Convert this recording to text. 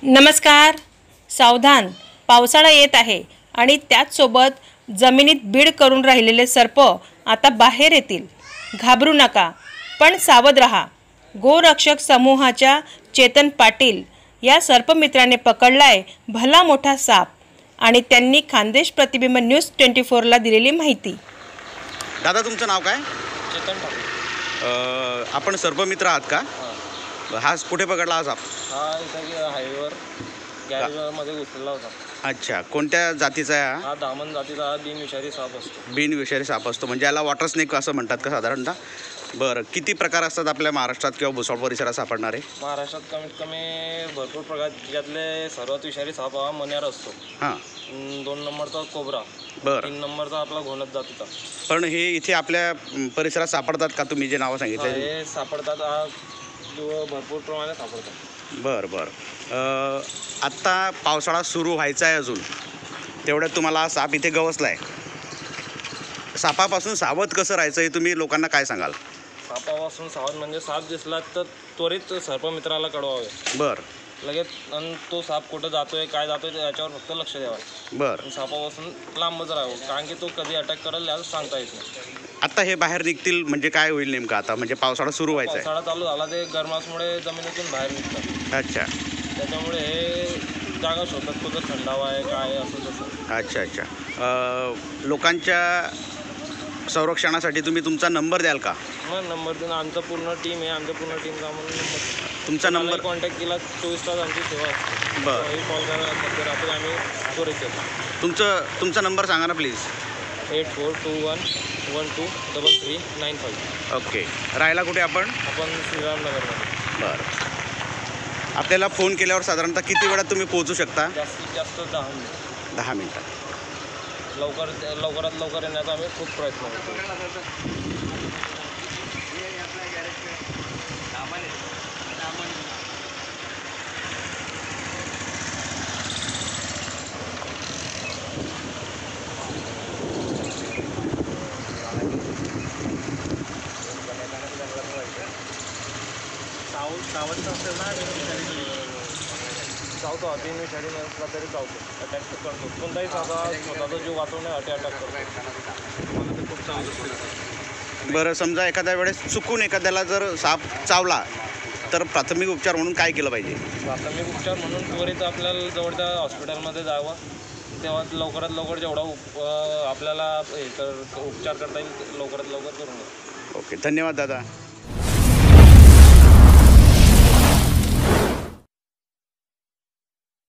नमस्कार. सावधान, पावसाळा येत आहे आणि त्याचसोबत जमिनीत बीड करून राहिलेले सर्प आता बाहेर येतील. घाबरू नका, पण सावध रहा. गोरक्षक समूहाच्या चेतन पाटील या सर्पमित्राने पकडलाय भला मोठा साप आणि त्यांनी खानदेश प्रतिबिंब न्यूज 24ला दिलेली माहिती. दादा, तुमचं नाव काय? चेतन ठाकूर. आपण सर्पमित्र आहात का? हा कुठे पकडला हा साप? हा इथं हायवेवर गॅरेजमध्ये घुसलेला होता. अच्छा, कोणत्या जातीचा आहे हा? हा दामन जातीचा हा बिनविषारी साप असतो. बिनविषारी साप असतो, म्हणजे याला वॉटर स्नेक असं म्हणतात का साधारणतः? बरं, किती प्रकार असतात आपल्या महाराष्ट्रात किंवा भुसावळ परिसरात सापडणारे? महाराष्ट्रात कमीत कमी भरपूर प्रकार. त्यातले सर्वात विषारी साप हा मण्यार असतो. हां. 2 नंबरचा कोबरा. बरं. 3 नंबरचा आपला घोणत जातीचा. पण हे इथे आपल्या परिसरात सापडतात का, तुम्ही जे नावं सांगितले? हे सापडतात, हा भरपूर प्रमाणात सापडतात. बरं बरं. आत्ता पावसाळा सुरू व्हायचा आहे अजून, तेवढ्यात तुम्हाला हा साप इथे गवसला आहे. सापापासून सावध कसं राहायचं हे तुम्ही लोकांना काय सांगाल? सापापासून सावध म्हणजे साप दिसला तर त्वरित सर्पमित्राला कळवावे. बरं. लगेच. आणि तो साप कुठं जातोय, काय जातोय याच्यावर फक्त लक्ष द्यावं. बरं. सापापासून लांबच राहावं, कारण की तो कधी अटॅक करेल याला सांगता येत नाही. आता हे बाहेर निघतील म्हणजे काय होईल नेमकं आता, म्हणजे पावसाळा सुरू व्हायचा आहे? पावसाळा चालू झाला, ते गरमासमुळे जमिनीतून बाहेर निघतात. अच्छा. त्याच्यामुळे हे जागा शोधतात कुठं थंडावा आहे, काय आहे, असं तसं. अच्छा अच्छा. लोकांच्या संरक्षणासाठी तुम्ही तुमचा नंबर द्याल का? मग नंबर देऊन आमचं पूर्ण टीम आहे, आमच्या पूर्ण टीमचा म्हणून नंबर. तुमचा नंबर कॉन्टॅक्ट केला 24 तास आमची सेवा असते. बरं. कॉल करायला रात्री आम्ही त्वरित येतो. तुमचा नंबर सांगा ना प्लीज. 8421123395. ओके. राहायला कुठे आपण? आपण श्रीरामनगरमध्ये. बरं. आपल्याला फोन केल्यावर साधारणतः किती वेळात तुम्ही पोहोचू शकता? जास्तीत जास्त 10 मिनिट. 10 मिनिटात. लवकरात लवकर येण्याचा आम्ही खूप प्रयत्न करतो. सावध असेल ना, चावतो. बिनविषारी नसला तरी चावतो, अटॅक करतो. कोणताही साधा स्वतःचा जीव वाचवण्यासाठी अटॅक करतो. मला ते खूप चांगलं. बरं, समजा एखाद्या वेळेस चुकून एखाद्याला जर साप चावला तर प्राथमिक उपचार म्हणून काय केलं पाहिजे? प्राथमिक उपचार म्हणून त्वरित आपल्याला जवळच्या हॉस्पिटलमध्ये जावं. तेव्हा लवकरात लवकर जेवढा आपल्याला उपचार करता येईल लवकरात लवकर करून घ्या. ओके, धन्यवाद दादा.